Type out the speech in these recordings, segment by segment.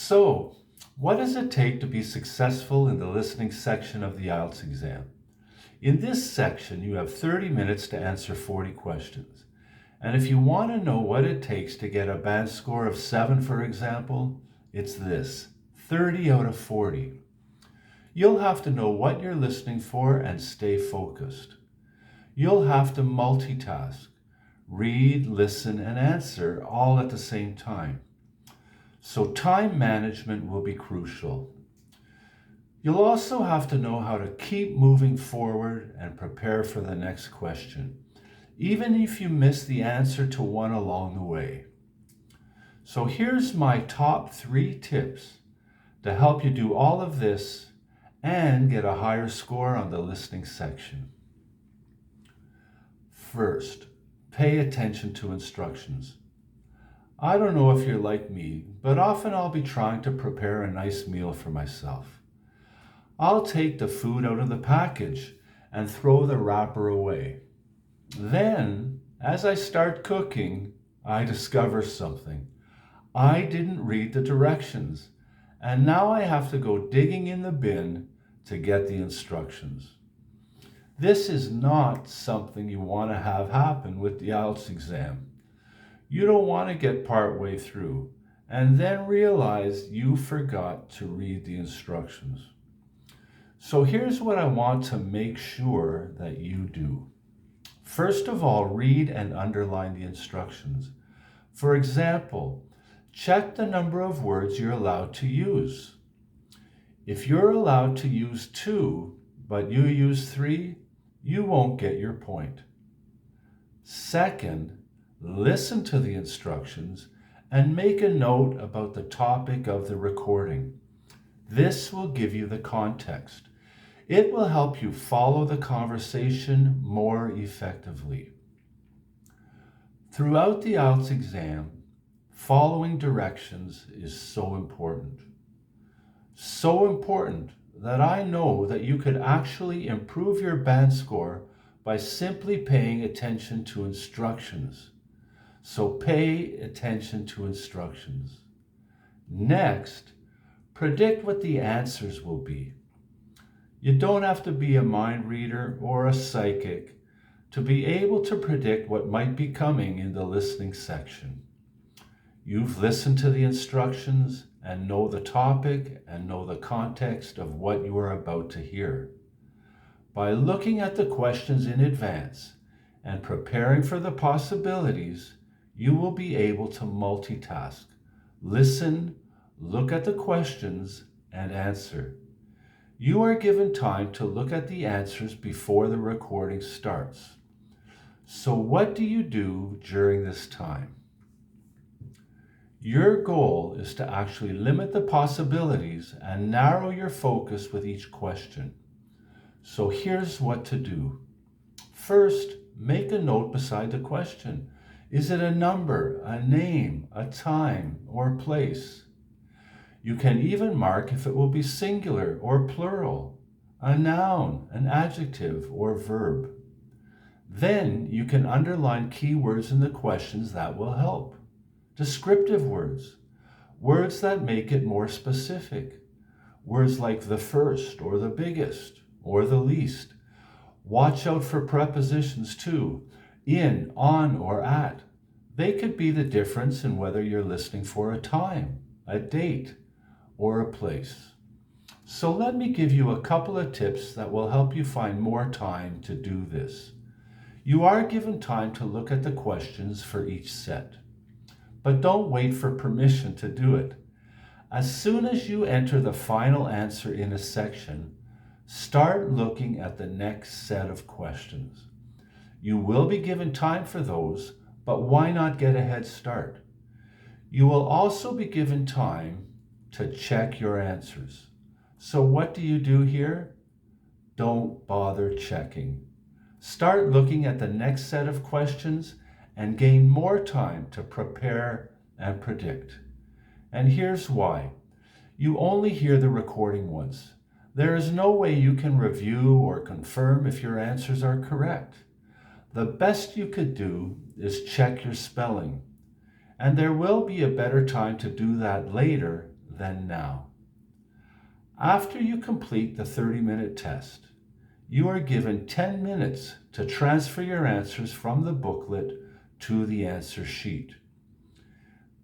So, what does it take to be successful in the listening section of the IELTS exam? In this section, you have 30 minutes to answer 40 questions. And if you want to know what it takes to get a band score of 7, for example, it's this: 30 out of 40. You'll have to know what you're listening for and stay focused. You'll have to multitask, read, listen, and answer all at the same time. So time management will be crucial. You'll also have to know how to keep moving forward and prepare for the next question, even if you miss the answer to one along the way. So here's my top 3 tips to help you do all of this and get a higher score on the listening section. First, pay attention to instructions. I don't know if you're like me, but often I'll be trying to prepare a nice meal for myself. I'll take the food out of the package and throw the wrapper away. Then, as I start cooking, I discover something. I didn't read the directions, and now I have to go digging in the bin to get the instructions. This is not something you want to have happen with the IELTS exam. You don't want to get part way through and then realize you forgot to read the instructions. So here's what I want to make sure that you do. First of all, read and underline the instructions. For example, check the number of words you're allowed to use. If you're allowed to use 2, but you use 3, you won't get your point. Second, listen to the instructions and make a note about the topic of the recording. This will give you the context. It will help you follow the conversation more effectively. Throughout the IELTS exam, following directions is so important. So important that I know that you could actually improve your band score by simply paying attention to instructions. So pay attention to instructions. Next, predict what the answers will be. You don't have to be a mind reader or a psychic to be able to predict what might be coming in the listening section. You've listened to the instructions and know the topic and know the context of what you are about to hear. By looking at the questions in advance and preparing for the possibilities, you will be able to multitask, listen, look at the questions, and answer. You are given time to look at the answers before the recording starts. So what do you do during this time? Your goal is to actually limit the possibilities and narrow your focus with each question. So here's what to do. First, make a note beside the question. Is it a number, a name, a time, or place? You can even mark if it will be singular or plural, a noun, an adjective, or verb. Then you can underline keywords in the questions that will help. Descriptive words, words that make it more specific. Words like the first, or the biggest, or the least. Watch out for prepositions too. In, on, or at. They could be the difference in whether you're listening for a time, a date, or a place. So let me give you a couple of tips that will help you find more time to do this. You are given time to look at the questions for each set, but don't wait for permission to do it. As soon as you enter the final answer in a section, start looking at the next set of questions. You will be given time for those, but why not get a head start? You will also be given time to check your answers. So what do you do here? Don't bother checking. Start looking at the next set of questions and gain more time to prepare and predict. And here's why. You only hear the recording once. There is no way you can review or confirm if your answers are correct. The best you could do is check your spelling. And there will be a better time to do that later than now. After you complete the 30-minute test, you are given 10 minutes to transfer your answers from the booklet to the answer sheet.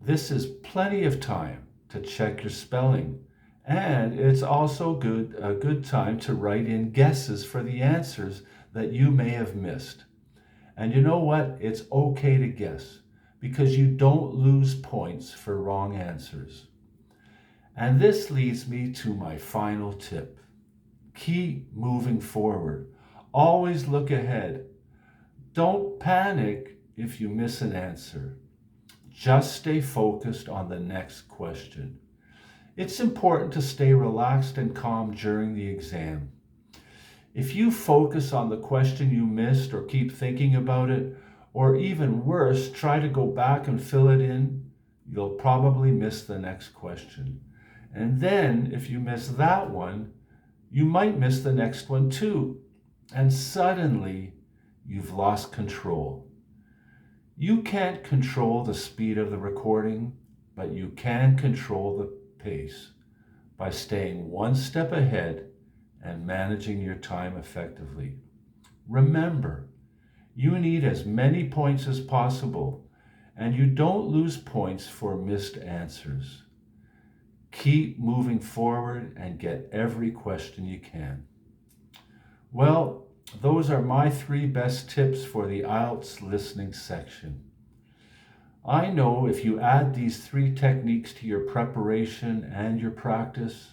This is plenty of time to check your spelling, and it's also a good time to write in guesses for the answers that you may have missed. And you know what? It's okay to guess, because you don't lose points for wrong answers. And this leads me to my final tip. Keep moving forward. Always look ahead. Don't panic if you miss an answer. Just stay focused on the next question. It's important to stay relaxed and calm during the exam. If you focus on the question you missed or keep thinking about it, or even worse, try to go back and fill it in, you'll probably miss the next question. And then, if you miss that one, you might miss the next one too. And suddenly, you've lost control. You can't control the speed of the recording, but you can control the pace by staying one step ahead and managing your time effectively. Remember, you need as many points as possible, and you don't lose points for missed answers. Keep moving forward and get every question you can. Well, those are my 3 best tips for the IELTS listening section. I know if you add these 3 techniques to your preparation and your practice,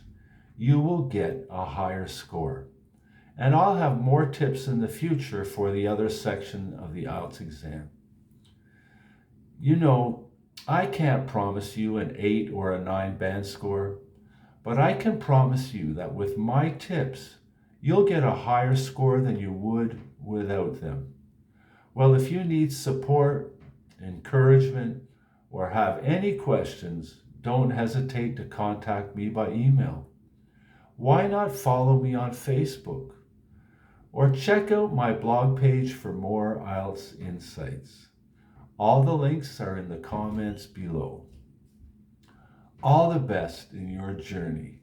you will get a higher score. And I'll have more tips in the future for the other section of the IELTS exam. You know, I can't promise you an 8 or a 9 band score, but I can promise you that with my tips, you'll get a higher score than you would without them. Well, if you need support, encouragement, or have any questions, don't hesitate to contact me by email. Why not follow me on Facebook? Or check out my blog page for more IELTS insights. All the links are in the comments below. All the best in your journey.